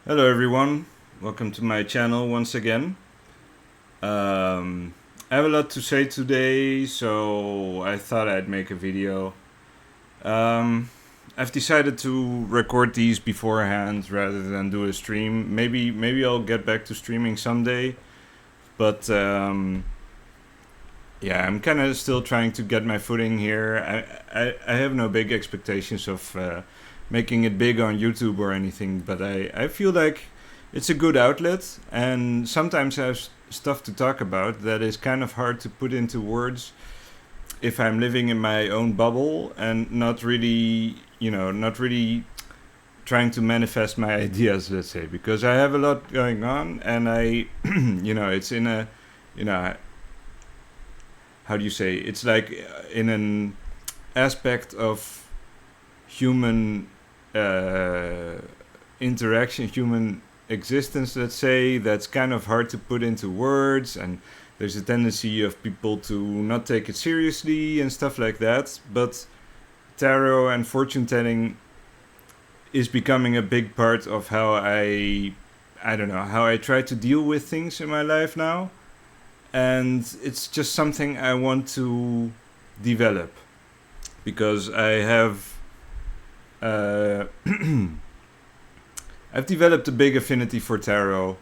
Hello everyone, welcome to my channel once again. I have a lot to say today, so I thought I'd make a video. I've decided to record these beforehand rather than do a stream. Maybe I'll get back to streaming someday, but yeah, I'm kind of still trying to get my footing here. I have no big expectations of making it big on YouTube or anything, but I feel like it's a good outlet, and sometimes I have stuff to talk about that is kind of hard to put into words if I'm living in my own bubble and not really, not really trying to manifest my ideas, let's say, because I have a lot going on, and it's in a, you know, how do you say? It's like in an aspect of human interaction, human existence, let's say, that's kind of hard to put into words, and there's a tendency of people to not take it seriously and stuff like that. But tarot and fortune telling is becoming a big part of how I don't know, how I try to deal with things in my life now, and it's just something I want to develop because I have I've developed a big affinity for tarot,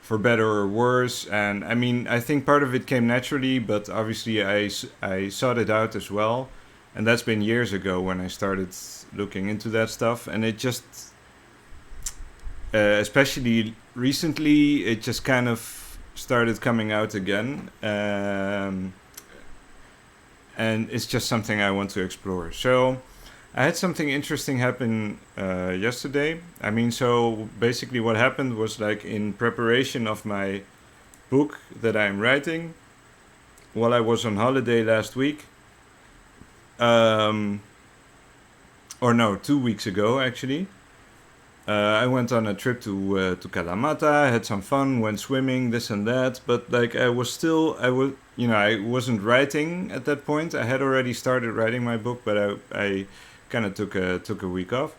for better or worse, and I mean, I think part of it came naturally, but obviously I sought it out as well, and that's been years ago when I started looking into that stuff, and it just, especially recently, it just kind of started coming out again, and it's just something I want to explore. So I had something interesting happen yesterday. I mean, so basically what happened was, like, in preparation of my book that I'm writing, while I was on holiday last week, or no, 2 weeks ago actually, I went on a trip to Kalamata, had some fun, went swimming, this and that, but like I wasn't writing at that point. I had already started writing my book, but I kind of took a week off.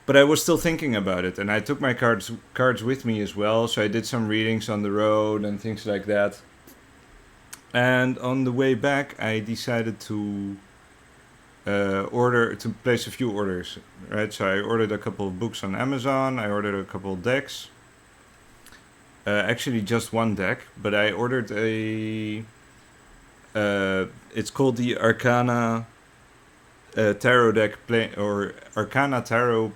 But I was still thinking about it, and I took my cards with me as well. So I did some readings on the road and things like that. And on the way back, I decided to place a few orders, right? So I ordered a couple of books on Amazon. I ordered a couple of decks. Actually, just one deck, but I ordered a. It's called the Arcana tarot deck or Arcana tarot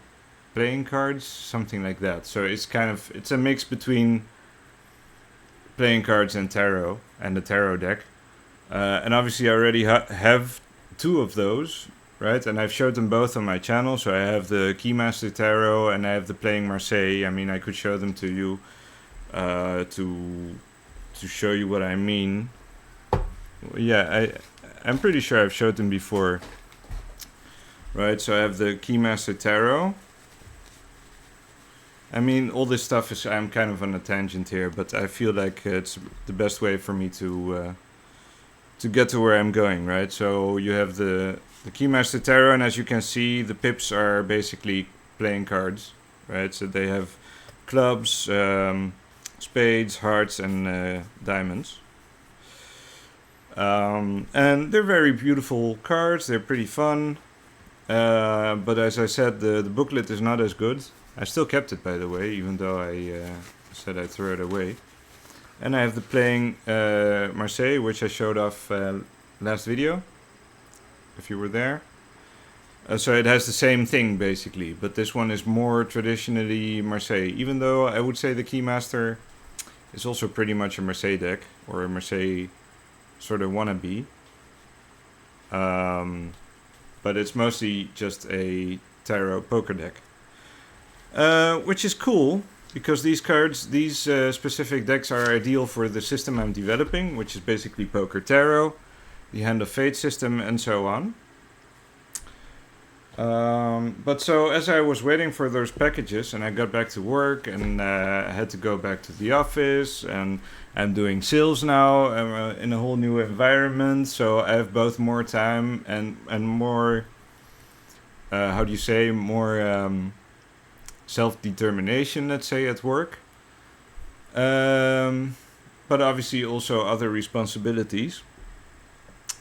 playing cards, something like that. So it's a mix between playing cards and tarot and the tarot deck. And obviously I already have two of those, right? And I've showed them both on my channel. So I have the Keymaster Tarot and I have the Playing Marseille. I mean, I could show them to you to show you what I mean. Yeah, I'm pretty sure I've showed them before. Right, so I have the Keymaster Tarot. I mean, all this stuff I'm kind of on a tangent here, but I feel like it's the best way for me to get to where I'm going, right? So you have the Keymaster Tarot, and as you can see, the pips are basically playing cards, right? So they have clubs, spades, hearts, and diamonds. And they're very beautiful cards, they're pretty fun. But as I said, the booklet is not as good. I still kept it, by the way, even though I said I'd throw it away. And I have the Playing Marseille, which I showed off last video, if you were there. So it has the same thing, basically, but this one is more traditionally Marseille, even though I would say the Keymaster is also pretty much a Marseille deck, or a Marseille sort of wannabe. But it's mostly just a tarot poker deck, which is cool because these specific decks are ideal for the system I'm developing, which is basically poker tarot, the Hand of Fate system, and so on. But so as I was waiting for those packages, and I got back to work, and I had to go back to the office, and I'm doing sales now. I'm in a whole new environment, so I have both more time and more. How do you say, more self-determination, let's say, at work. But obviously also other responsibilities.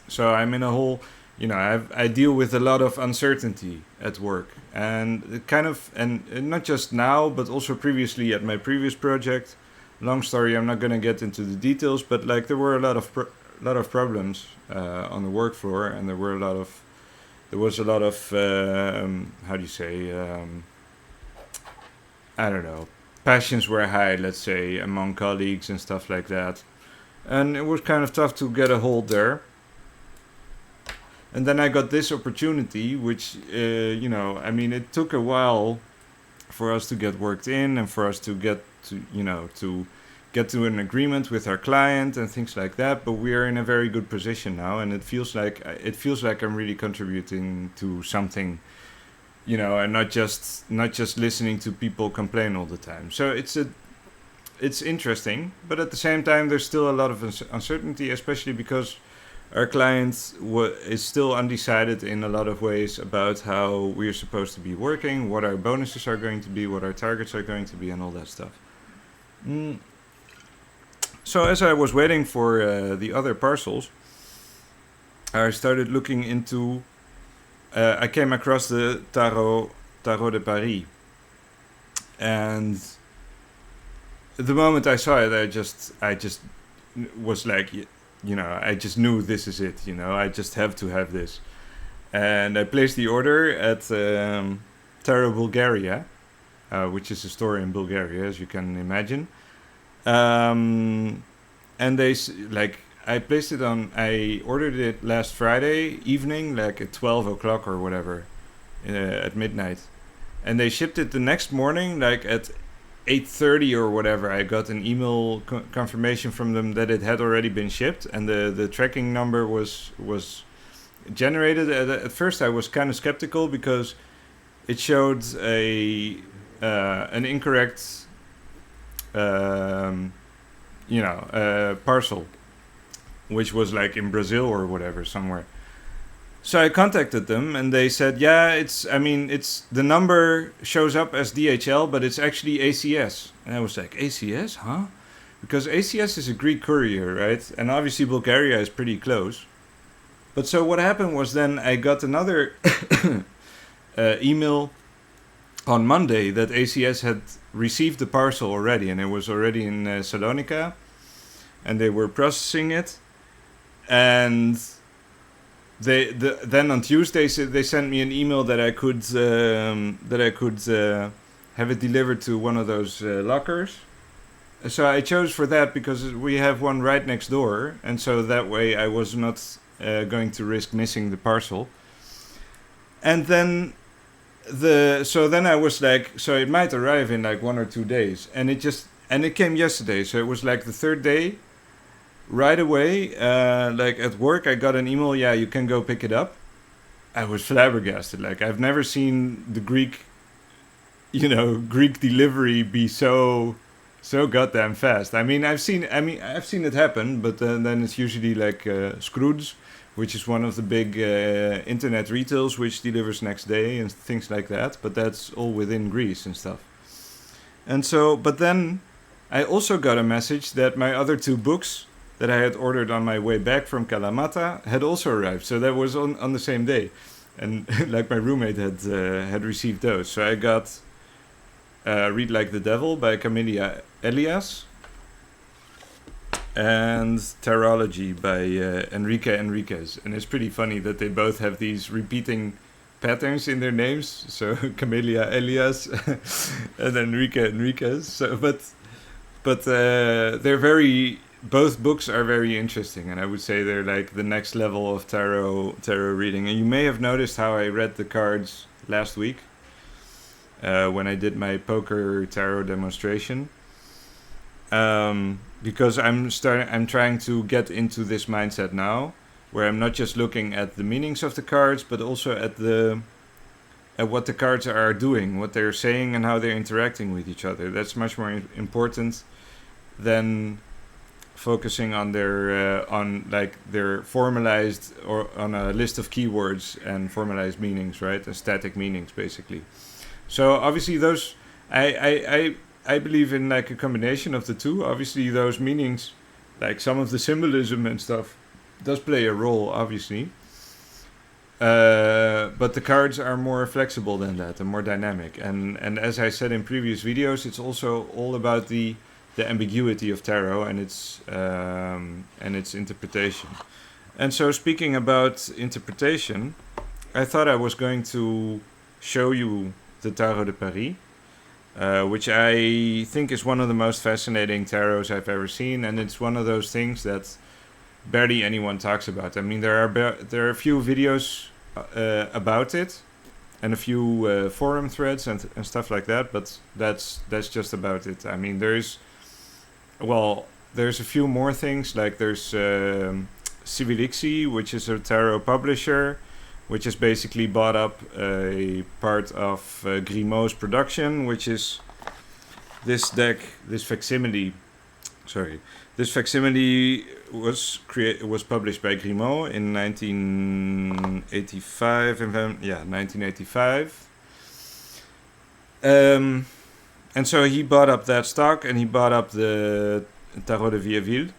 So I'm in a whole, I deal with a lot of uncertainty at work, and it kind of, and not just now, but also previously at my previous project. Long story, I'm not gonna get into the details, but like there were a lot of problems on the work floor, and there was a lot of how do you say, I don't know, passions were high, let's say, among colleagues and stuff like that, and it was kind of tough to get a hold there. And then I got this opportunity, which, it took a while for us to get worked in and for us to get to an agreement with our client and things like that. But we are in a very good position now, and it feels like I'm really contributing to something, and not just listening to people complain all the time. So it's interesting, but at the same time, there's still a lot of uncertainty, especially because our client is still undecided in a lot of ways about how we're supposed to be working, what our bonuses are going to be, what our targets are going to be, and all that stuff. So as I was waiting for the other parcels, I started looking into. I came across the Tarot de Paris, and the moment I saw it, I just was like, I just knew this is it. I just have to have this, and I placed the order at Tarot Bulgaria, which is a store in Bulgaria, as you can imagine. And I placed it on. I ordered it last Friday evening, like at 12 o'clock or whatever, at midnight, and they shipped it the next morning, like at 8:30 or whatever. I got an email confirmation from them that it had already been shipped, and the tracking number was generated. At first, I was kind of skeptical because it showed an incorrect parcel, which was like in Brazil or whatever somewhere. So I contacted them, and they said, it's the number shows up as DHL, but it's actually ACS. And I was like, ACS, huh? Because ACS is a Greek courier, right? And obviously Bulgaria is pretty close. But so what happened was then I got another email on Monday that ACS had received the parcel already, and it was already in Salonika, and they were processing it. And then on Tuesday they sent me an email that I could have it delivered to one of those lockers. So I chose for that because we have one right next door, and so that way I was not going to risk missing the parcel. And then I was like, so it might arrive in like 1 or 2 days, and it came yesterday, so it was like the third day. Right away, like at work, I got an email. Yeah, you can go pick it up. I was flabbergasted. Like I've never seen the Greek delivery be so goddamn fast. I've seen it happen, but then it's usually like Scrooge, which is one of the big internet retails which delivers next day and things like that. But that's all within Greece and stuff. And so, but then I also got a message that my other 2 books that I had ordered on my way back from Kalamata had also arrived. So that was on the same day. And like my roommate had received those. So I got Read Like the Devil by Camelia Elias and Tarology by Enrique Enriquez. And it's pretty funny that they both have these repeating patterns in their names. So Camelia Elias and Enrique Enriquez. So, but they're very... Both books are very interesting, and I would say they're like the next level of tarot reading. And you may have noticed how I read the cards last week when I did my poker tarot demonstration, because I'm trying to get into this mindset now, where I'm not just looking at the meanings of the cards, but also at what the cards are doing, what they're saying, and how they're interacting with each other. That's much more important than focusing on their formalized or on a list of keywords and formalized meanings, right? And static meanings, basically. So obviously those I believe in like a combination of the two. Obviously, those meanings, like some of the symbolism and stuff, does play a role, obviously. But the cards are more flexible than that and more dynamic. And as I said in previous videos, it's also all about the ambiguity of tarot and its interpretation. And so, speaking about interpretation, I thought I was going to show you the Tarot de Paris, which I think is one of the most fascinating tarots I've ever seen, and it's one of those things that barely anyone talks about. I mean, there are a few videos about it, and a few forum threads and stuff like that, but that's just about it. I mean, there's a few more things, like there's Civilixi, which is a tarot publisher, which has basically bought up a part of Grimaud's production, which is this deck, this facsimile. Sorry, this facsimile was published by Grimaud in 1985. 1985. And so he bought up that stock, and he bought up the Tarot de Vieilleville.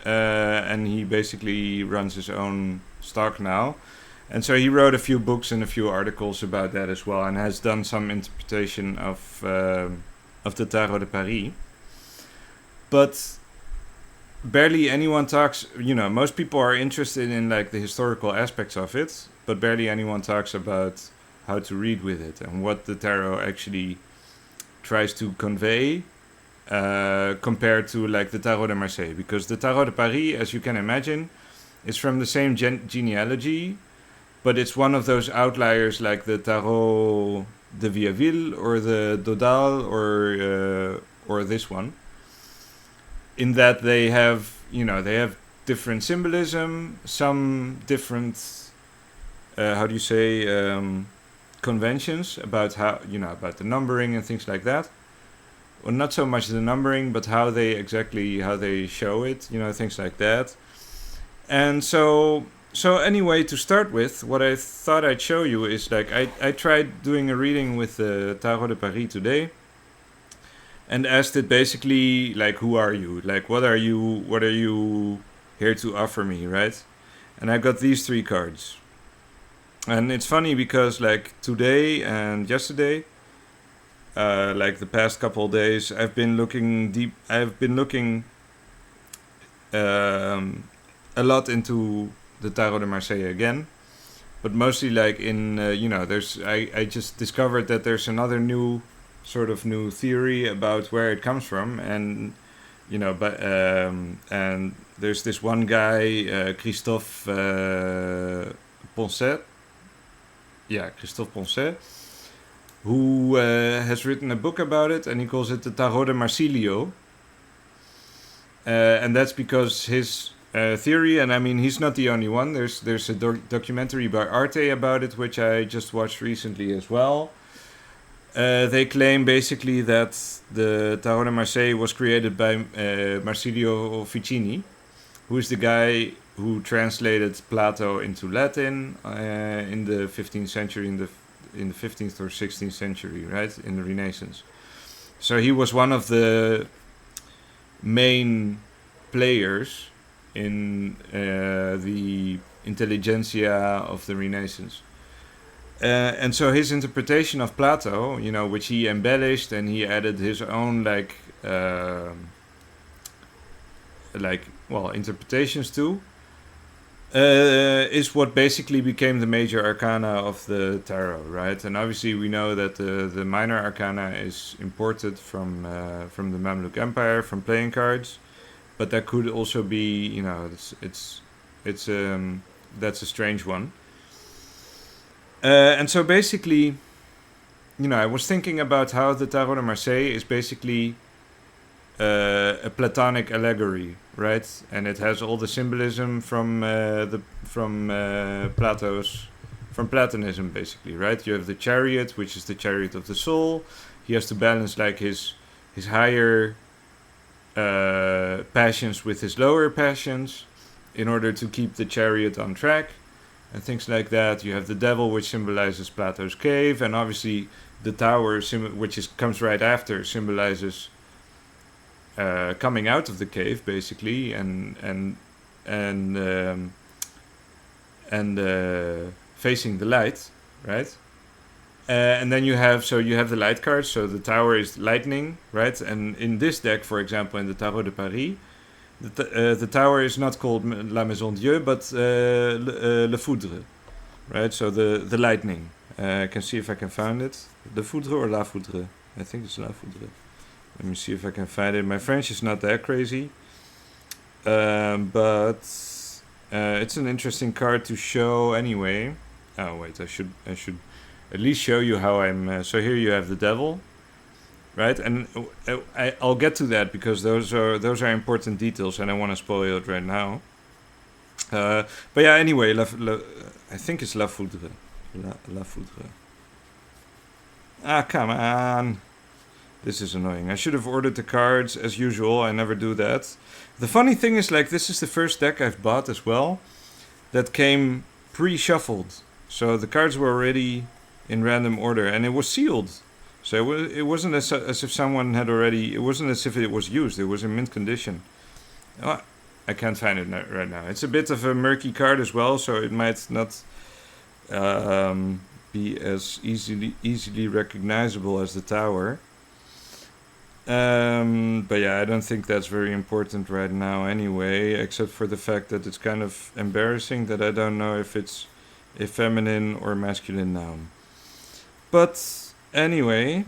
And he basically runs his own stock now. And so he wrote a few books and a few articles about that as well, and has done some interpretation of the Tarot de Paris. But barely anyone talks, most people are interested in like the historical aspects of it, but barely anyone talks about how to read with it and what the tarot actually tries to convey compared to like the Tarot de Marseille. Because the Tarot de Paris, as you can imagine, is from the same genealogy, but it's one of those outliers like the Tarot de Vieilleville or the Dodal or this one, in that they have different symbolism, some different conventions about how about the numbering and things like that. Well, not so much the numbering, but how they show it, things like that. And so anyway, to start with, what I thought I'd show you is like I tried doing a reading with the Tarot de Paris today, and asked it basically like, who are you? Like, what are you here to offer me, right? And I got these 3 cards. And it's funny because like today and yesterday, like the past couple of days, I've been looking a lot into the Tarot de Marseille again, but mostly like in I just discovered that there's another new theory about where it comes from, and and there's this one guy, Christophe Poncet, who has written a book about it, and he calls it the Tarot de Marsilio, and that's because his theory, and I mean he's not the only one. There's a documentary by Arte about it, which I just watched recently as well. They claim basically that the Tarot de Marseille was created by Marsilio Ficini, who is the guy who translated Plato into Latin in the 15th century, in the 15th or 16th century, right, in the Renaissance. So he was one of the main players in the intelligentsia of the Renaissance. And so his interpretation of Plato, which he embellished, and he added his own interpretations to, is what basically became the major arcana of the tarot, right? And obviously we know that the minor arcana is imported from the Mamluk Empire, from playing cards, but that could also be, that's a strange one. And so basically, I was thinking about how the Tarot de Marseille is basically a Platonic allegory, right? And it has all the symbolism from Platonism, basically, right? You have the chariot, which is the chariot of the soul. He has to balance like his higher passions with his lower passions in order to keep the chariot on track, and things like that. You have the devil, which symbolizes Plato's cave, and obviously the tower, comes right after, symbolizes coming out of the cave, basically, and facing the light, right? And then you have the light cards. So the tower is lightning, right? And in this deck, for example, in the Tarot de Paris, the tower is not called La Maison Dieu, but Le Foudre, right? So the lightning. I can see if I can find it. Le Foudre or La Foudre? I think it's La Foudre. Let me see if I can find it. My French is not that crazy, but it's an interesting card to show anyway. Oh wait, I should at least show you how I'm. So here you have the devil, right? And I'll get to that because those are important details, and I want to spoil it right now. But yeah, anyway, I think it's La Foudre. La Foudre. Ah, come on. This is annoying. I should have ordered the cards as usual. I never do that. The funny thing is, like, this is the first deck I've bought as well that came pre-shuffled. So the cards were already in random order, and it was sealed. So it wasn't as if someone had already... It wasn't as if it was used. It was in mint condition. Oh, I can't find it right now. It's a bit of a murky card as well, so it might not be as easily recognizable as the tower. But yeah, I don't think that's very important right now anyway, except for the fact that it's kind of embarrassing that I don't know if it's a feminine or masculine noun. But anyway,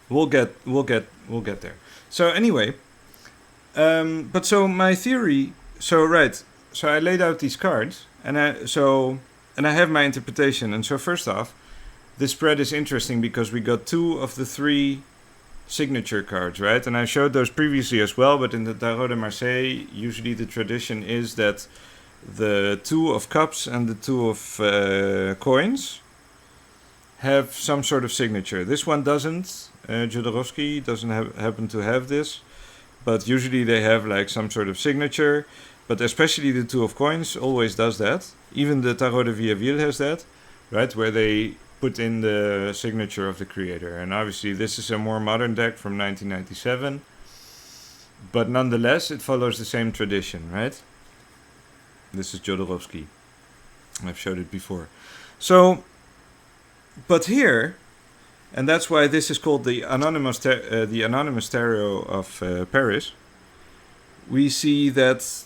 we'll get there. So anyway, but so my theory, so I laid out these cards, and I have my interpretation. And so first off, this spread is interesting because we got 2 of the 3 signature cards, right? And I showed those previously as well, but in the Tarot de Marseille, usually the tradition is that the 2 of cups and the 2 of coins have some sort of signature. This one doesn't. Jodorowsky doesn't happen to have this, but usually they have like some sort of signature, but especially the 2 of coins always does that. Even the Tarot de Vieilleville has that, right? Where they put in the signature of the creator. And obviously this is a more modern deck from 1997, but nonetheless it follows the same tradition, right? This is Jodorowsky. I've showed it before. So, but here, and that's why this is called the anonymous tarot of Paris, we see that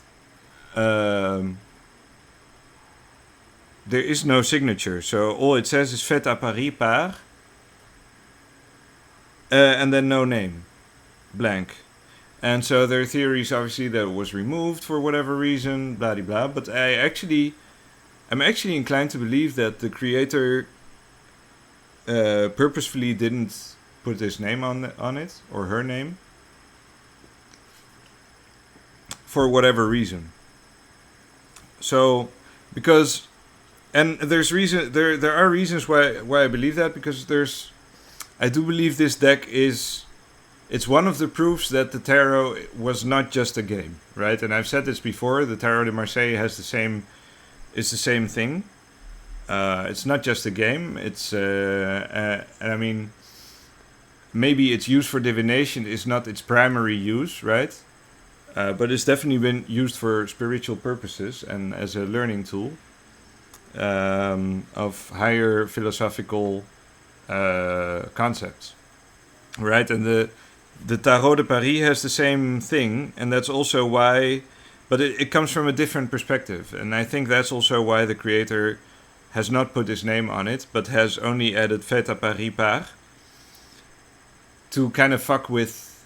there is no signature. So all it says is fait à Paris par, and then no name, blank. And so there are theories, obviously, that it was removed for whatever reason, blah blah blah. But I'm actually inclined to believe that the creator purposefully didn't put his name on it, or her name, for whatever reason. So, because, and there's reason, there are reasons why I believe that, because I do believe this deck it's one of the proofs that the tarot was not just a game, right? And I've said this before, the Tarot de Marseille is the same thing. It's not just a game. It's, I mean, maybe its use for divination is not its primary use, right? But it's definitely been used for spiritual purposes and as a learning tool of higher philosophical concepts, right? And the Tarot de Paris has the same thing, and that's also why, but it comes from a different perspective, and I think that's also why the creator has not put his name on it, but has only added fait à Paris par, to kind of fuck with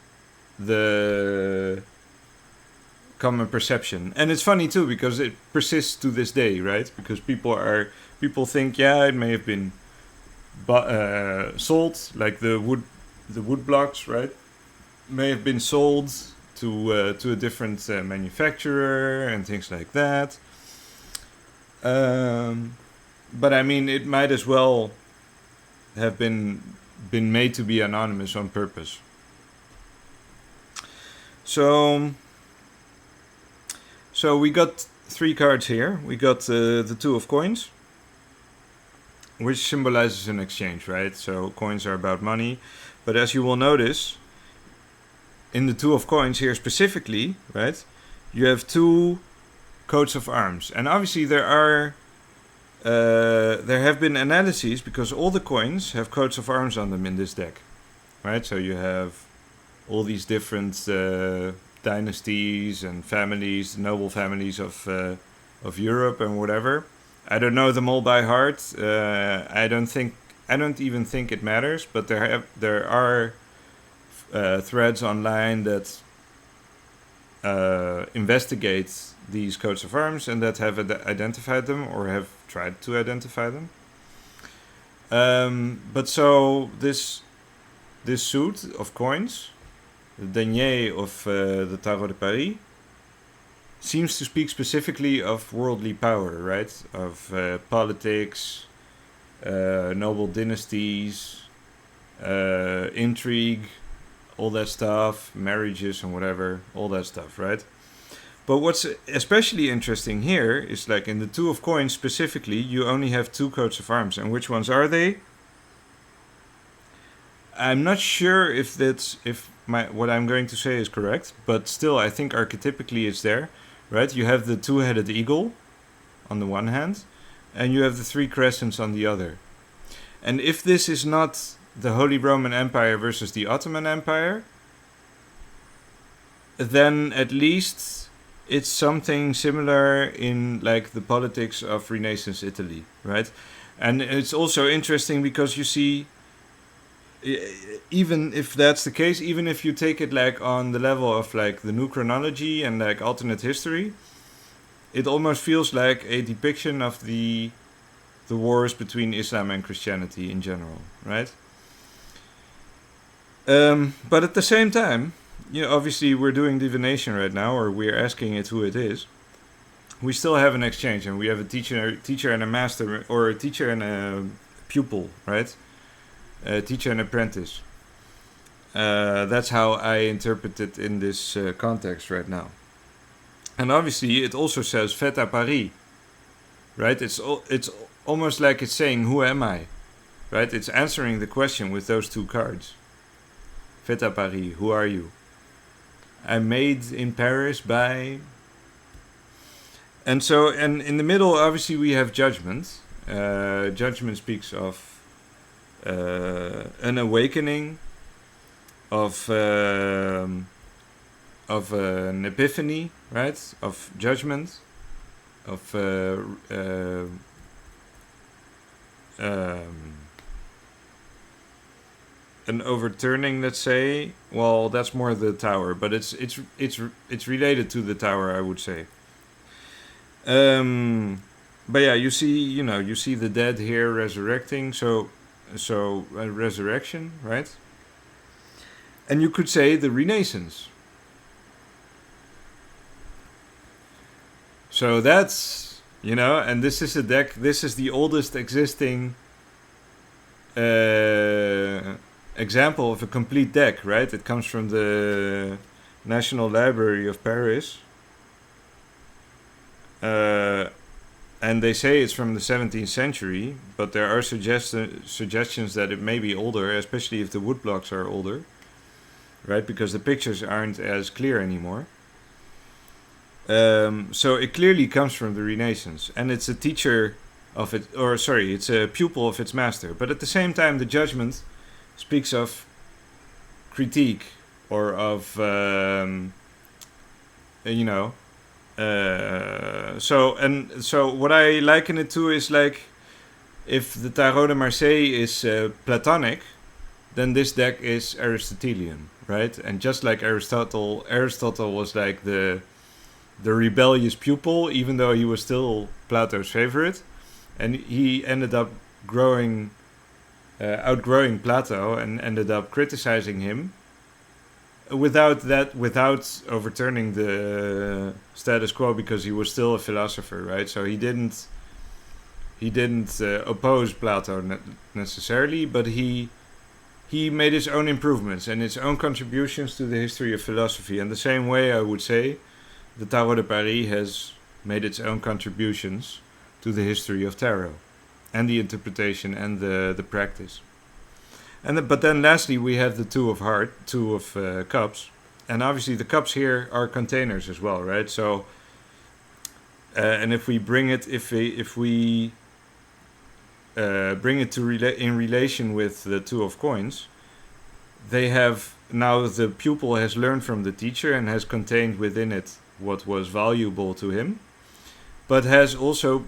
the common perception. And it's funny too, because it persists to this day, right? Because people think, yeah, it may have been sold, like the wood blocks, right? May have been sold to a different manufacturer and things like that. But I mean, it might as well have been made to be anonymous on purpose. So we got 3 cards here. We got the 2 of coins, which symbolizes an exchange, right? So coins are about money, but as you will notice, in the two of coins here specifically, right, you have two coats of arms, and obviously there have been analyses because all the coins have coats of arms on them in this deck, right? So you have all these different dynasties and families, noble families of Europe and whatever. I don't know them all by heart. I don't even think it matters. But there are threads online that investigate these coats of arms and that have identified them or have tried to identify them. But so this suit of coins, the denier of the Tarot de Paris, seems to speak specifically of worldly power, right? Of politics, noble dynasties, intrigue, all that stuff, marriages and whatever, all that stuff, right? But what's especially interesting here is like in the two of coins specifically, you only have two coats of arms. And which ones are they? I'm not sure if what I'm going to say is correct, but still I think archetypically it's there, right? You have the two-headed eagle on the one hand, and you have the three crescents on the other. And if this is not the Holy Roman Empire versus the Ottoman Empire, then at least it's something similar in like the politics of Renaissance Italy, right? And it's also interesting because you see, even if that's the case, even if you take it like on the level of like the new chronology and like alternate history, it almost feels like a depiction of the wars between Islam and Christianity in general, right? But at the same time, obviously we're doing divination right now, or we're asking it who it is. We still have an exchange, and we have a teacher and a master, or a teacher and a pupil, right? A teacher and apprentice. That's how I interpret it in this context right now. And obviously it also says Faites à Paris, right? It's almost like it's saying, who am I? Right? It's answering the question with those two cards. Faites à Paris, who are you? I'm made in Paris by... And so, and in the middle, obviously, we have judgment. Judgment speaks of an awakening, of an epiphany, right? Of judgment, of an overturning, let's say. Well, that's more the tower, but it's related to the tower, I would say. But yeah, you see the dead here resurrecting, so a resurrection, right? And you could say the Renaissance. So that's, and this is a deck, this is the oldest existing example of a complete deck, right? It comes from the National Library of Paris. And they say it's from the 17th century, but there are suggestions that it may be older, especially if the woodblocks are older, right? Because the pictures aren't as clear anymore. So it clearly comes from the Renaissance, and it's a teacher of it, it's a pupil of its master. But at the same time, the judgment speaks of critique or of, so what I liken it to is like, if the Tarot de Marseille is Platonic, then this deck is Aristotelian, right? And just like Aristotle was like the rebellious pupil, even though he was still Plato's favorite, and he ended up outgrowing Plato and ended up criticizing him. Without overturning the status quo, because he was still a philosopher, right? So he didn't oppose Plato necessarily, but he made his own improvements and his own contributions to the history of philosophy. And the same way, I would say, the Tarot de Paris has made its own contributions to the history of tarot. and the interpretation and the practice. But then lastly we have the two of cups, and obviously the cups here are containers as well, right? So and if we bring it bring it to in relation with the two of coins, they have now the pupil has learned from the teacher and has contained within it what was valuable to him, but has also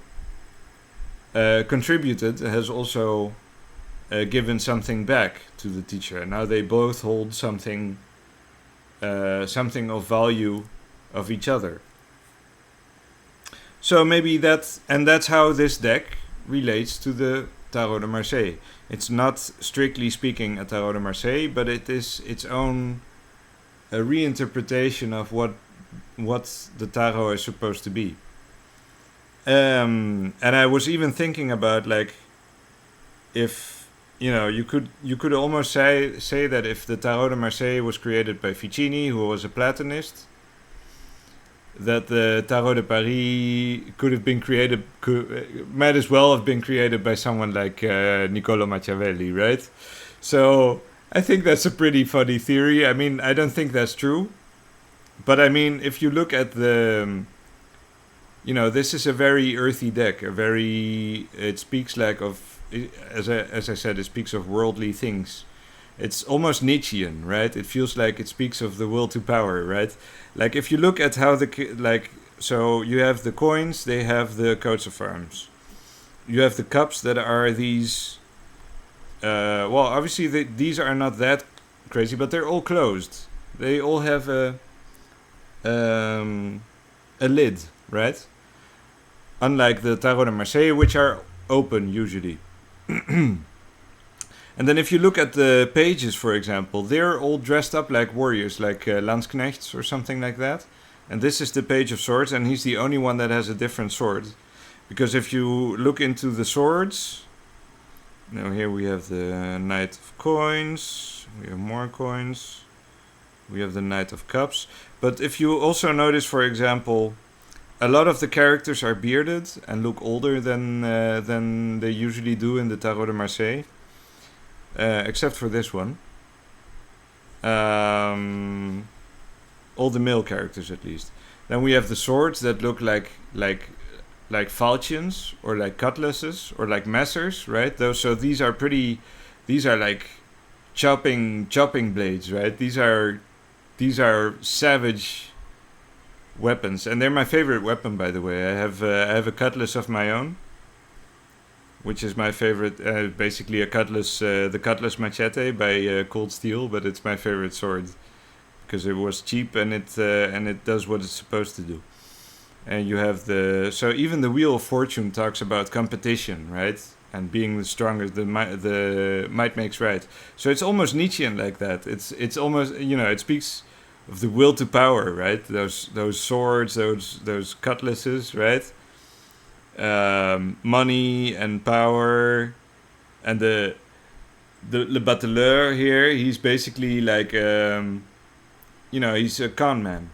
contributed, has also given something back to the teacher. And now they both hold something of value of each other. So maybe that's how this deck relates to the Tarot de Marseille. It's not strictly speaking a Tarot de Marseille, but it is its own reinterpretation of what the Tarot is supposed to be. And I was even thinking about, like, if you could almost say that if the Tarot de Marseille was created by Ficini, who was a Platonist, that the Tarot de Paris might as well have been created by someone like Niccolo Machiavelli, right? So I think that's a pretty funny theory. I mean, I don't think that's true, but I mean, if you look at the, this is a very earthy deck. It speaks like of, as I said, it speaks of worldly things. It's almost Nietzschean, right? It feels like it speaks of the will to power, right? Like if you look at how so you have the coins, they have the coats of arms. You have the cups that are these, obviously these are not that crazy, but they're all closed. They all have a lid, right? Unlike the Tarot de Marseille, which are open usually. And then if you look at the pages, for example, they're all dressed up like warriors, like Landsknechts or something like that. And this is the Page of Swords, and he's the only one that has a different sword. Because if you look into the swords, here we have the Knight of Coins, we have more coins, we have the Knight of Cups. But if you also notice, for example, a lot of the characters are bearded and look older than they usually do in the Tarot de Marseille. Except for this one. All the male characters, at least. Then we have the swords that look like falchions or like cutlasses or like messers, right? So these are like chopping blades, right? These are savage weapons, and they're my favorite weapon, by the way. I have a cutlass of my own, which is my favorite, basically a cutlass, the cutlass machete by Cold Steel, but it's my favorite sword because it was cheap and it does what it's supposed to do. And you have so even the Wheel of Fortune talks about competition, right? And being the strongest, the might makes right. So it's almost Nietzschean like that. It's almost, it speaks of the will to power, right? Those swords, those cutlasses, right? Money and power, and the Le Bateleur here, he's basically like he's a con man,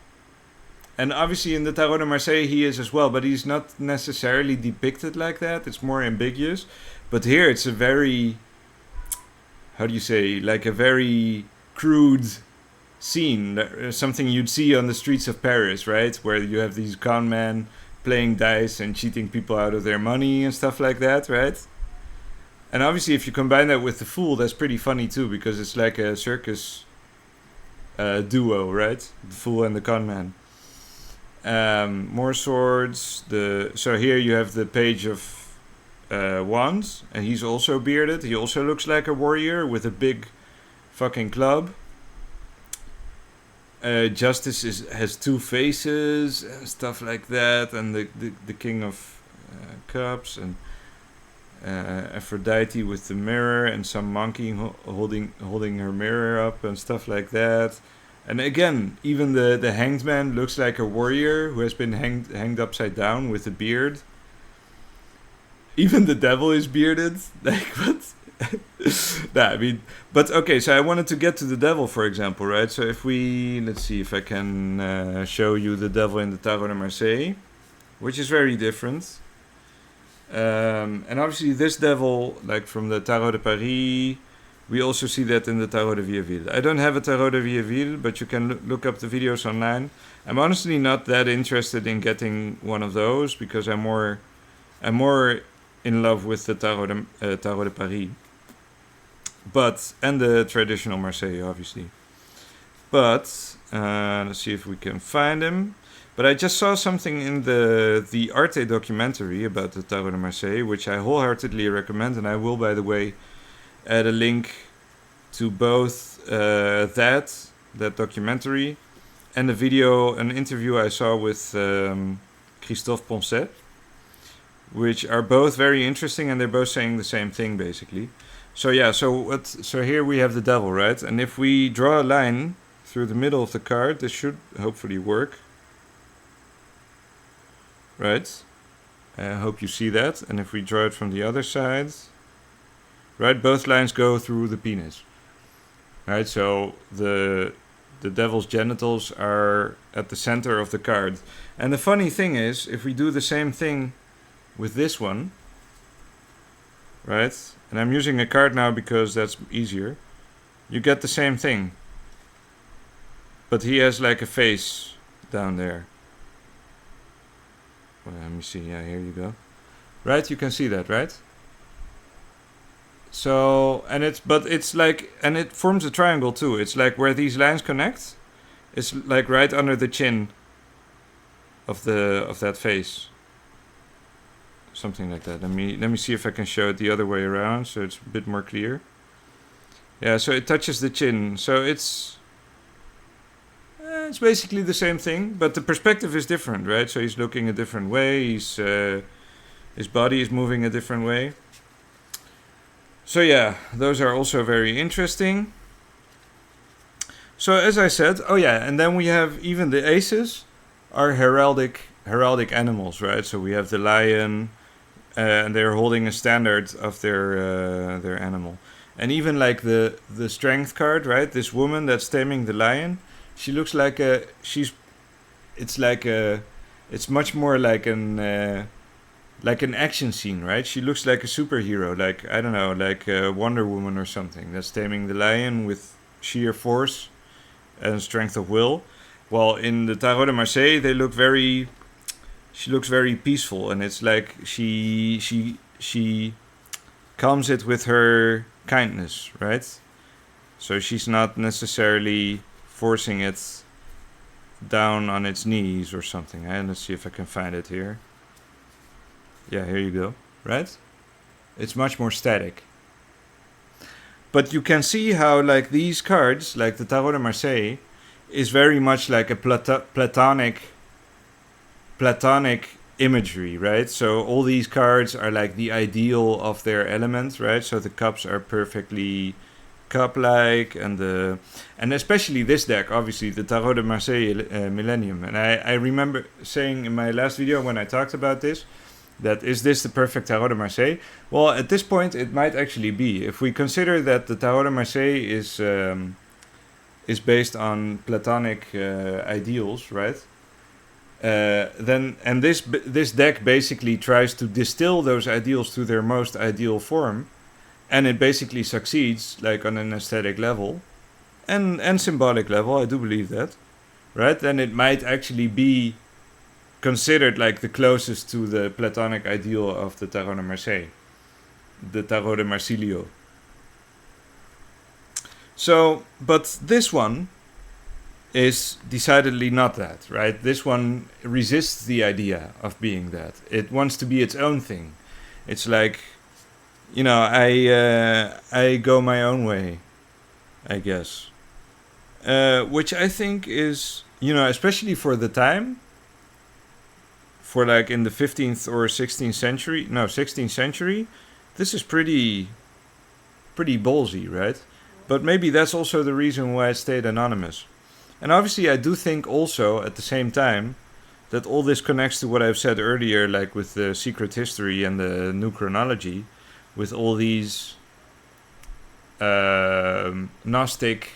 and obviously in the Tarot de Marseille he is as well, but he's not necessarily depicted like that. It's more ambiguous, but here it's a very, how do you say, like a very crude scene, something you'd see on the streets of Paris, right, where you have these con men playing dice and cheating people out of their money and stuff like that, right? And obviously if you combine that with the Fool, that's pretty funny too, because it's like a circus duo, right? The Fool and the con man. More swords. So here you have the Page of Wands, and he's also bearded. He also looks like a warrior with a big fucking club. Justice has two faces and stuff like that, and the King of Cups, and Aphrodite with the mirror, and some monkey holding her mirror up and stuff like that. And again, even the Hanged Man looks like a warrior who has been hanged upside down with a beard. Even the devil is bearded. Like, what? Nah, I mean, but okay, so I wanted to get to the devil, for example, right? So if let's see if I can show you the devil in the Tarot de Marseille, which is very different. And obviously this devil, like from the Tarot de Paris, we also see that in the Tarot de Vieilleville. I don't have a Tarot de Vieilleville, but you can look up the videos online. I'm honestly not that interested in getting one of those because I'm more in love with the Tarot de Paris, and the traditional Marseille, obviously. But let's see if we can find him. But I just saw something in the Arte documentary about the Tarot de Marseille, which I wholeheartedly recommend, and I will, by the way, add a link to both that documentary and an interview I saw with Christophe Poncet, which are both very interesting, and they're both saying the same thing basically. So yeah, so here we have the devil, right? And if we draw a line through the middle of the card, this should hopefully work, right? I hope you see that. And if we draw it from the other side, right, both lines go through the penis, right? So the devil's genitals are at the center of the card. And the funny thing is, if we do the same thing with this one, right? And I'm using a card now because that's easier. You get the same thing. But he has like a face down there. Well, let me see. Yeah, here you go. Right? You can see that, right? So, and it's like, and it forms a triangle too. It's like where these lines connect. It's like right under the chin of that face. Something like that. Let me see if I can show it the other way around so it's a bit more clear. Yeah, so it touches the chin. So it's basically the same thing, but the perspective is different, right? So he's looking a different way. His body is moving a different way. So yeah, those are also very interesting. So as I said, and then we have even the aces are heraldic animals, right? So we have the lion, and they're holding a standard of their animal. And even like the strength card, right? This woman that's taming the lion, she looks like it's much more like an action scene, right? She looks like a superhero, like, I don't know, like Wonder Woman or something, that's taming the lion with sheer force and strength of will. While in the Tarot de Marseille, she looks very peaceful, and it's like she calms it with her kindness, right? So she's not necessarily forcing it down on its knees or something. Let's see if I can find it here. Yeah, here you go, right? It's much more static. But you can see how, like, these cards, like the Tarot de Marseille, is very much like a Platonic imagery, right? So all these cards are like the ideal of their element, right? So the cups are perfectly cup-like, and especially this deck, obviously the Tarot de Marseille Millennium. And I remember saying in my last video when I talked about this, that is this the perfect Tarot de Marseille? Well, at this point it might actually be. If we consider that the Tarot de Marseille is based on Platonic ideals, right? Then this deck basically tries to distill those ideals to their most ideal form, and it basically succeeds, like on an aesthetic level and symbolic level. I do believe that, right? Then it might actually be considered like the closest to the Platonic ideal of the Tarot de Marseille, the Tarot de Marsilio. So, but this one is decidedly not that, right? This one resists the idea of being that. It wants to be its own thing. It's like, you know, I go my own way, I guess. Which I think is, you know, especially for the time, for like in the 15th or 16th century, this is pretty ballsy, right? But maybe that's also the reason why it stayed anonymous. And obviously I do think also at the same time that all this connects to what I've said earlier, like with the secret history and the new chronology, with all these Gnostic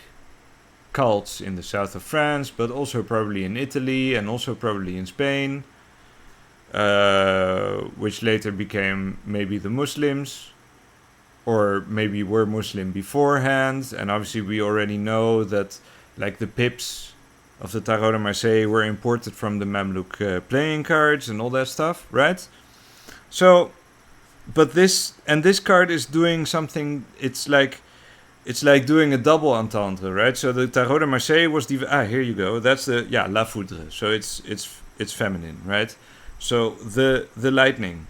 cults in the south of France, but also probably in Italy and also probably in Spain. which later became maybe the Muslims, or maybe were Muslim beforehand. And obviously we already know that like the pips of the Tarot de Marseille were imported from the Mamluk playing cards and all that stuff, right? So, but this card is doing something. It's like doing a double entendre, right? So the Tarot de Marseille was here you go. That's the La Foudre. So it's feminine, right? So the lightning.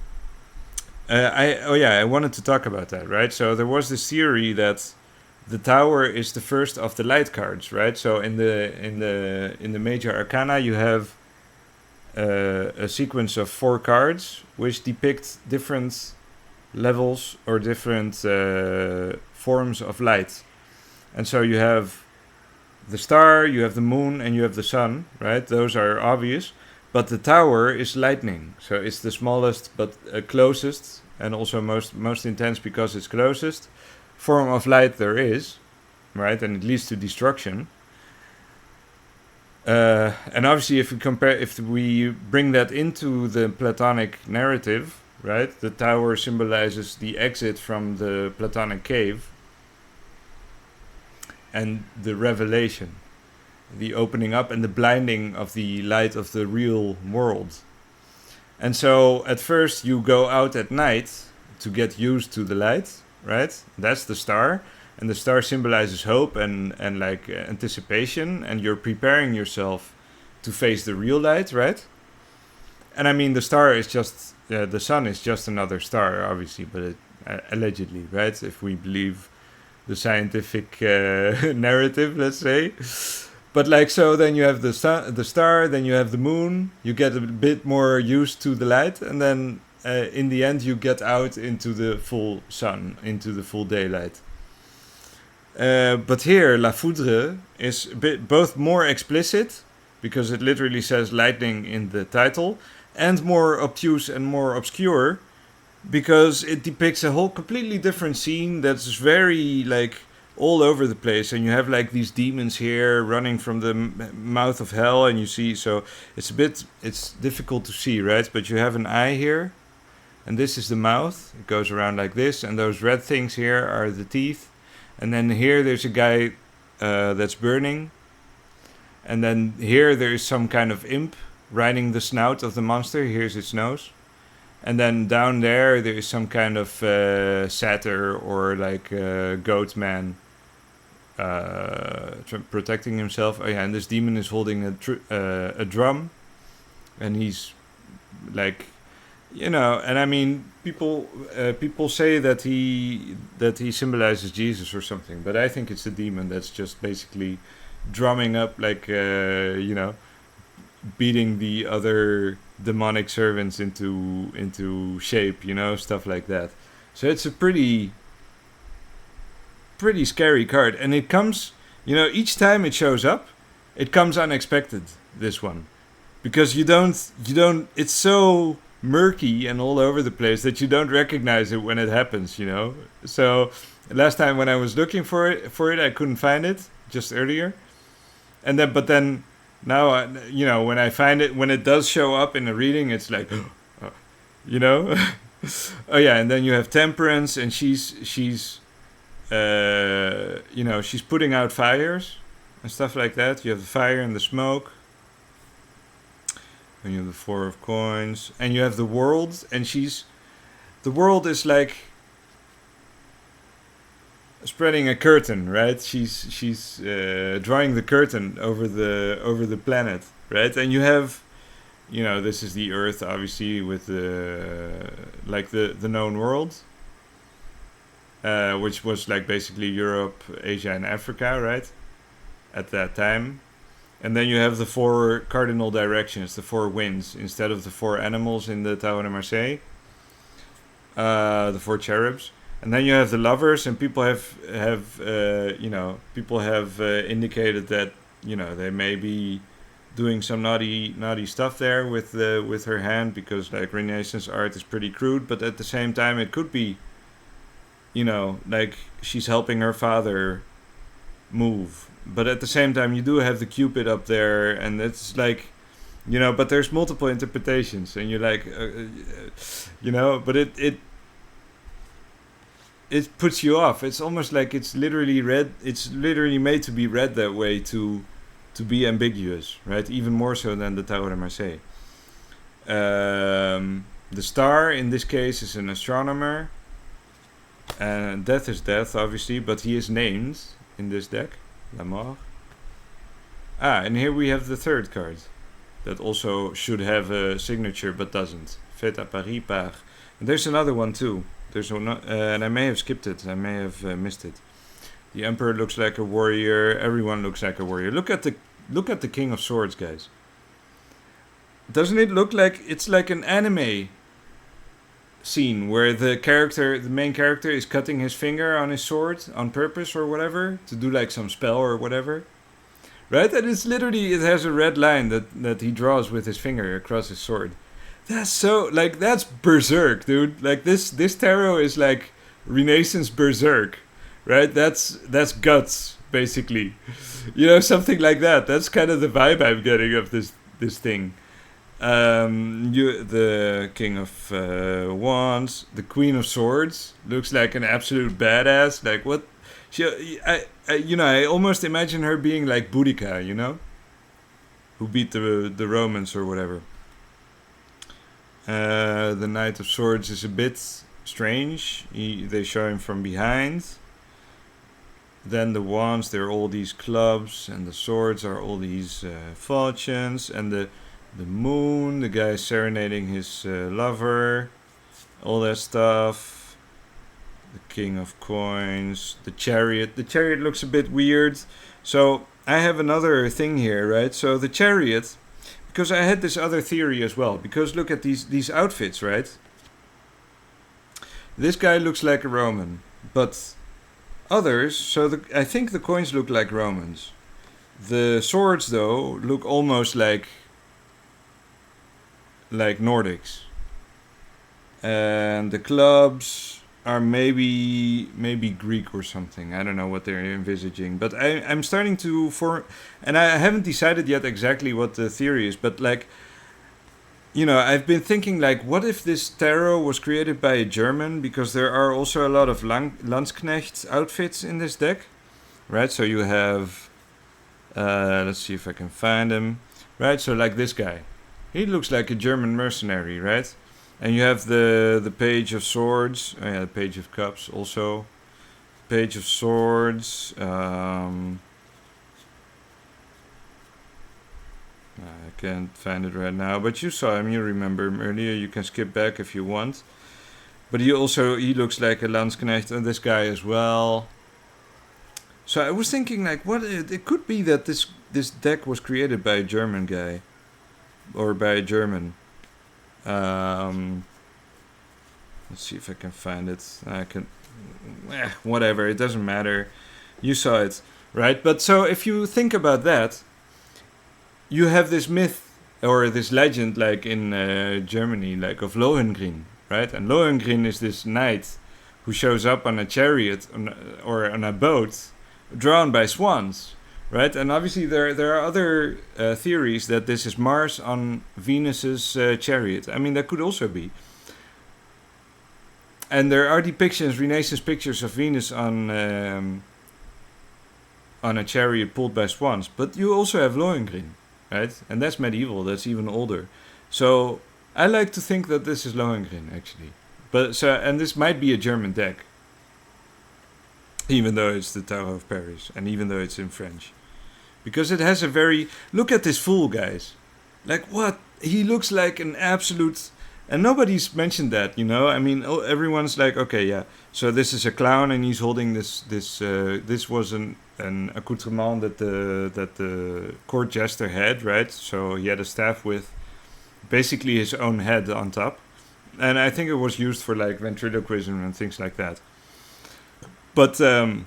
I wanted to talk about that, right? So there was this theory that the Tower is the first of the light cards, right? So in the major arcana you have a sequence of 4 cards which depict different levels or different forms of light. And so you have the star, you have the moon, and you have the sun, right? Those are obvious. But the tower is lightning. So it's the smallest but closest, and also most intense because it's closest form of light there is, right? And it leads to destruction. And obviously if we bring that into the Platonic narrative, right? The tower symbolizes the exit from the Platonic cave and the revelation, the opening up and the blinding of the light of the real world. And so at first you go out at night to get used to the light, right? That's the star. And the star symbolizes hope and like anticipation, and you're preparing yourself to face the real light, right? And I mean, the star is just, the sun is just another star, obviously, but allegedly, right? If we believe the scientific narrative, let's say. But like, so then you have the sun, the star, then you have the moon, you get a bit more used to the light, and then in the end you get out into the full sun, into the full daylight. But here, La Foudre is a bit both more explicit, because it literally says lightning in the title, and more obtuse and more obscure, because it depicts a whole completely different scene that's very like all over the place, and you have like these demons here running from the mouth of hell, and you see, so it's difficult to see, right? But you have an eye here, and this is the mouth. It goes around like this, and those red things here are the teeth. And then here there's a guy that's burning. And then here there is some kind of imp riding the snout of the monster. Here's its nose. And then down there is some kind of satyr or like goat man protecting himself. Oh yeah, and this demon is holding a drum. And he's like, you know, and I mean, people say that he symbolizes Jesus or something, but I think it's a demon that's just basically drumming up, like you know, beating the other demonic servants into shape, you know, stuff like that. So it's a pretty scary card, and it comes, you know, each time it shows up, it comes unexpected. This one, because you don't. It's so murky and all over the place that you don't recognize it when it happens, you know. So last time when I was looking for it, I couldn't find it just earlier, and then now you know, when I find it, when it does show up in a reading, it's like, you know. Oh yeah, and then you have Temperance, and she's you know, she's putting out fires and stuff like that. You have the fire and the smoke. And you have the 4 of coins, and you have the world, and the world is like spreading a curtain, right? She's drawing the curtain over the planet, right? And you have, you know, this is the Earth, obviously, with the known world, which was like basically Europe, Asia, and Africa, right? At that time. And then you have the 4 cardinal directions, the 4 winds, instead of the 4 animals in the Tower de Marseille. The 4 cherubs. And then you have the lovers, and people have you know, people have indicated that, you know, they may be doing some naughty stuff there with her hand, because like Renaissance art is pretty crude, but at the same time it could be, you know, like she's helping her father move. But at the same time, you do have the Cupid up there, and it's like, You know, but there's multiple interpretations, and you're like, you know, but it puts you off. It's almost like it's literally read. It's literally made to be read that way to be ambiguous, right? Even more so than the Tarot de Marseille. The star in this case is an astronomer. And death is death, obviously, but he is named in this deck, La Mort. And here we have the third card that also should have a signature but doesn't. Fait à Paris par. And there's another one too. There's one, and I may have skipped it. I may have missed it. The Emperor looks like a warrior. Everyone looks like a warrior. Look at the King of Swords, guys. Doesn't it look like it's like an anime scene where the main character is cutting his finger on his sword on purpose or whatever to do like some spell or whatever, right? And it's literally, it has a red line that he draws with his finger across his sword. That's so, like, that's berserk, dude. Like this tarot is like Renaissance berserk, right? That's guts, basically. You know, something like that. That's kind of the vibe I'm getting of this thing. The King of Wands, the Queen of Swords looks like an absolute badass. Like what? I almost imagine her being like Boudica, you know, who beat the Romans or whatever. The Knight of Swords is a bit strange. They show him from behind. Then the wands, they're all these clubs, and the swords are all these falchions, and the moon, the guy serenading his lover, all that stuff. The King of Coins, the Chariot. The Chariot looks a bit weird. So I have another thing here, right? So the Chariot, because I had this other theory as well. Because look at these outfits, right? This guy looks like a Roman, but others, I think the coins look like Romans. The swords, though, look almost like Nordics, and the clubs are maybe Greek or something. I don't know what they're envisaging, but I'm starting to form, and I haven't decided yet exactly what the theory is. But like, you know, I've been thinking like, what if this tarot was created by a German? Because there are also a lot of Landsknecht outfits in this deck, right? So you have, let's see if I can find him, right? So like this guy. He looks like a German mercenary, right? And you have the Page of Swords. Oh yeah, the Page of Cups also. Page of Swords. I can't find it right now. But you saw him, you remember him earlier. You can skip back if you want. But he looks like a Landsknecht, and this guy as well. So I was thinking like, what it could be that this deck was created by a German guy. Or by a German. Let's see if I can find it. I can... whatever, it doesn't matter. You saw it, right? But so if you think about that, you have this myth or this legend like in Germany, like of Lohengrin, right? And Lohengrin is this knight who shows up on a chariot or on a boat drawn by swans. Right, and obviously there are other theories that this is Mars on Venus's chariot. I mean, that could also be. And there are depictions, Renaissance pictures of Venus on a chariot pulled by swans. But you also have Lohengrin, right? And that's medieval. That's even older. So I like to think that this is Lohengrin actually. And this might be a German deck, even though it's the Tower of Paris, and even though it's in French. Because it has a very... Look at this fool, guys. Like, what? He looks like an absolute... And nobody's mentioned that, you know? I mean, everyone's like, okay, yeah. So this is a clown, and he's holding this... This was an accoutrement that the court jester had, right? So he had a staff with basically his own head on top. And I think it was used for, like, ventriloquism and things like that. But here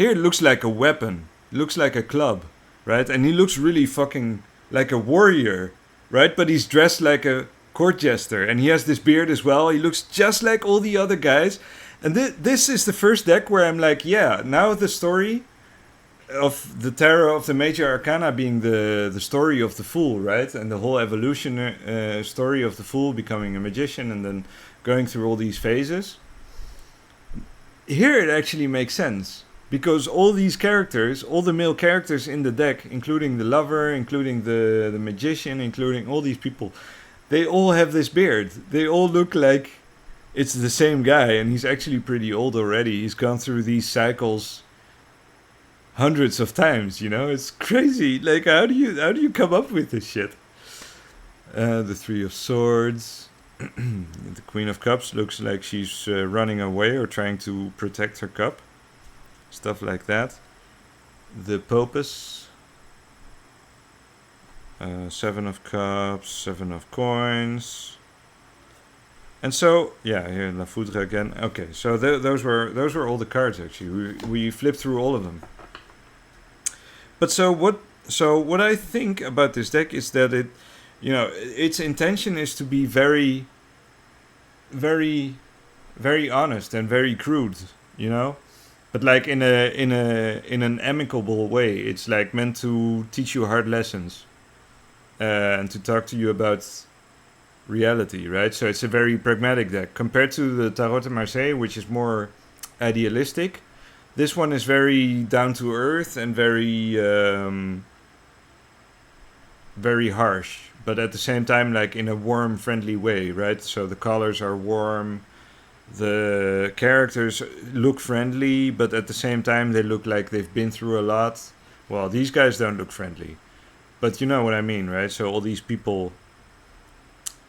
it looks like a weapon. Looks like a club, right? And he looks really fucking like a warrior, right? But he's dressed like a court jester, and he has this beard as well. He looks just like all the other guys. And this is the first deck where I'm like, yeah, now the story of the tarot of the major arcana being the story of the fool, right? And the whole evolution story of the fool becoming a magician and then going through all these phases. Here it actually makes sense because all these characters, all the male characters in the deck, including the lover, including the magician, including all these people, they all have this beard. They all look like it's the same guy, and he's actually pretty old already. He's gone through these cycles hundreds of times, you know? It's crazy. Like, how do you come up with this shit? The Three of Swords. The Queen of Cups looks like she's running away or trying to protect her cup. Stuff like that. The Popus. Seven of Cups, Seven of Coins. And so, yeah, here La Foudre again. Okay, so those were all the cards actually. We flipped through all of them. But so what I think about this deck is that it, you know, its intention is to be very, very, very honest and very crude, you know, but like in an amicable way. It's like meant to teach you hard lessons and to talk to you about reality, right? So it's a very pragmatic deck compared to the Tarot de Marseille, which is more idealistic. This one is very down to earth and very very harsh, but at the same time like in a warm, friendly way, right? So the colors are warm, the characters look friendly, but at the same time they look like they've been through a lot. Well, these guys don't look friendly, but you know what I mean, right? So all these people,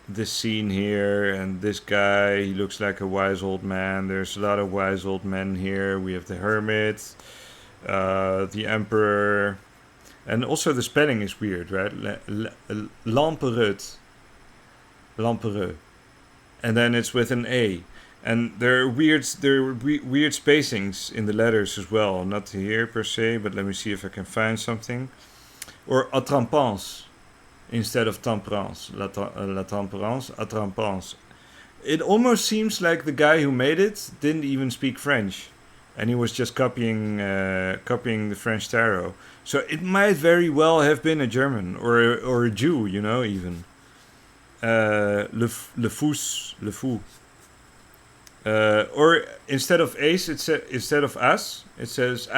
this scene here and this guy, he looks like a wise old man. There's a lot of wise old men here. We have the hermit, the emperor, and also the spelling is weird, right? L'empereur, and then it's with an A, and there are weird spacings in the letters as well. Not here per se, but let me see if I can find something. Or attrapance instead of temperance, la temperance, attrapance. It almost seems like the guy who made it didn't even speak French, and he was just copying the French tarot. So it might very well have been a German or a Jew, you know, even. Le fou. Or instead of ace, instead of as, it says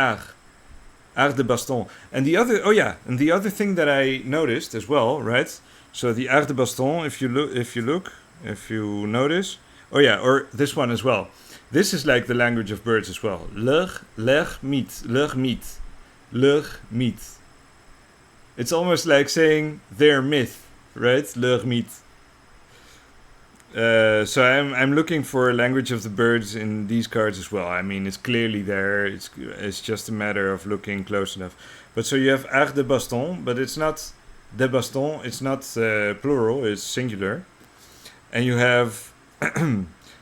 art de baston. And the other thing that I noticed as well, right? So the art de baston, if you notice, or this one as well. This is like the language of birds as well. Leur mythe. It's almost like saying their myth, right? Leur mythe. So I'm looking for a language of the birds in these cards as well. I mean, it's clearly there. It's just a matter of looking close enough. But so you have art de baston, but it's not de baston. It's not plural. It's singular. And you have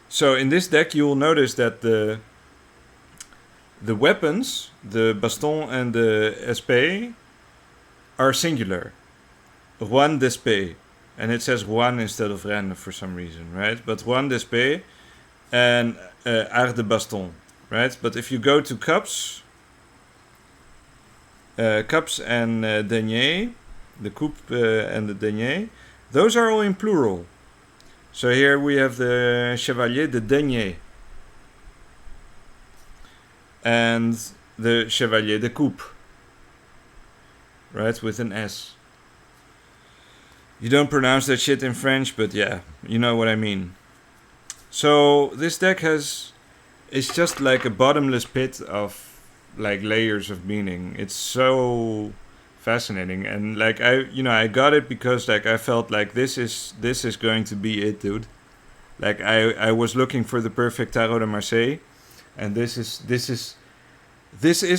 so in this deck you'll notice that the weapons, the baston and the épée, are singular. Juan d'Espée. And it says Juan instead of Rennes for some reason, right? But Juan d'Espée and art de baston, right? But if you go to cups and denier, the coupe and the denier, those are all in plural. So here we have the chevalier de denier and the chevalier de coupe, right? With an S. You don't pronounce that shit in French, but yeah, you know what I mean. So this deck it's just like a bottomless pit of like layers of meaning. It's so fascinating, and like I got it because like I felt like this is going to be it, dude. Like I was looking for the perfect Tarot de Marseille, and this is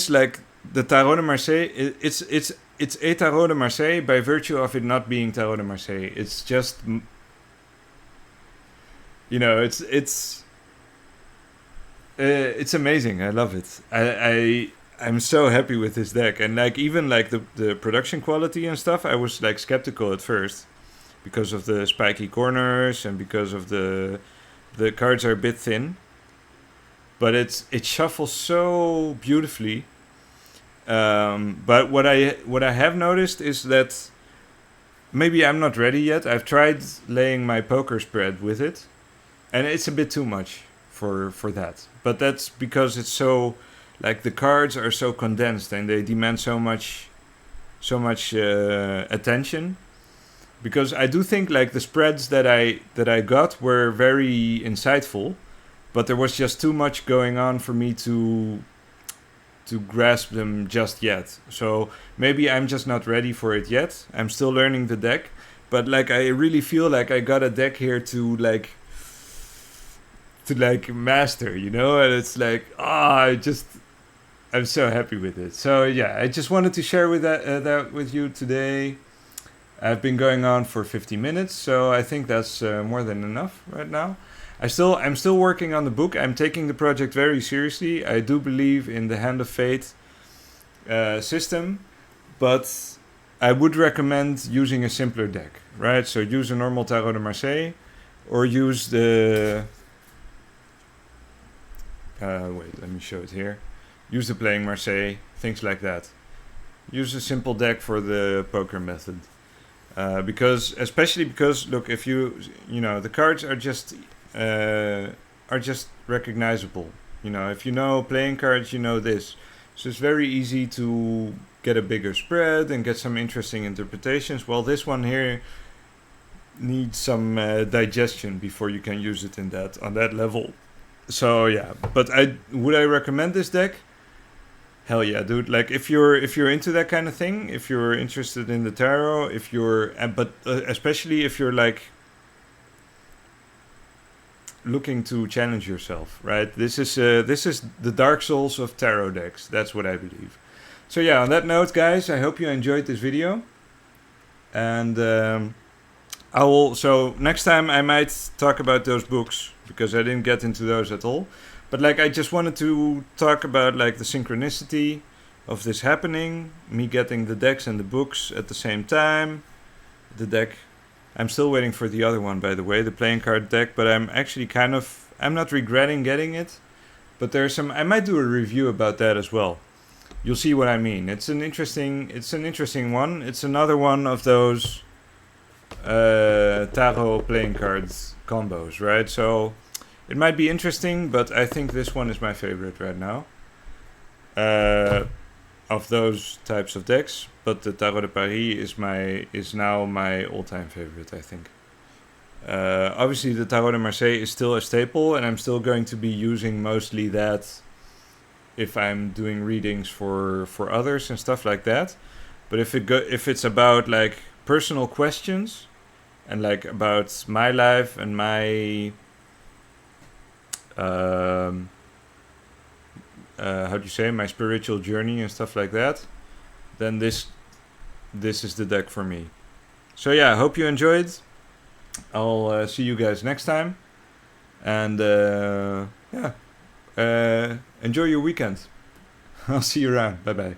like the Tarot de Marseille. It's a Tarot de Marseille by virtue of it not being Tarot de Marseille. It's just, you know, it's amazing. I love it. I'm so happy with this deck, and like even like the production quality and stuff. I was like skeptical at first because of the spiky corners and because of the cards are a bit thin, but it shuffles so beautifully. But what I have noticed is that maybe I'm not ready yet. I've tried laying my poker spread with it, and it's a bit too much for that. But that's because it's so, like, the cards are so condensed and they demand so much attention. Because I do think, like, the spreads that I got were very insightful, but there was just too much going on for me to grasp them just yet. So maybe I'm just not ready for it yet. I'm still learning the deck, but like I really feel like I got a deck here to master, you know? And it's like, I'm so happy with it. So yeah, I just wanted to share that with you today. I've been going on for 50 minutes, so I think that's more than enough right now. I'm still working on the book. I'm taking the project very seriously. I do believe in the Hand of Fate system, but I would recommend using a simpler deck, right? So use a normal Tarot de Marseille, or use the... wait, let me show it here. Use the Playing Marseille, things like that. Use a simple deck for the poker method. Especially because, look, if the cards are just recognizable. You know, if you know playing cards, you know this. So it's very easy to get a bigger spread and get some interesting interpretations. Well, this one here needs some digestion before you can use it on that level. So yeah, but would I recommend this deck? Hell yeah, dude! Like if you're into that kind of thing, if you're interested in the tarot, especially if you're like looking to challenge yourself, right? This is the Dark Souls of tarot decks. That's what I believe. So yeah, on that note, guys, I hope you enjoyed this video, and So next time I might talk about those books because I didn't get into those at all. But like I just wanted to talk about like the synchronicity of this happening, me getting the decks and the books at the same time. The deck, I'm still waiting for the other one, by the way, the playing card deck, but I'm actually I'm not regretting getting it. But I might do a review about that as well. You'll see what I mean. It's an interesting one. It's another one of those tarot playing cards combos, right? So it might be interesting, but I think this one is my favorite right now of those types of decks. But the Tarot de Paris is now my all-time favorite, I think. Obviously, the Tarot de Marseille is still a staple, and I'm still going to be using mostly that if I'm doing readings for others and stuff like that. But if it's about like personal questions and like about my life and my how do you say, my spiritual journey and stuff like that, then this is the deck for me. So yeah, I hope you enjoyed. I'll see you guys next time, and enjoy your weekend. I'll see you around. Bye bye.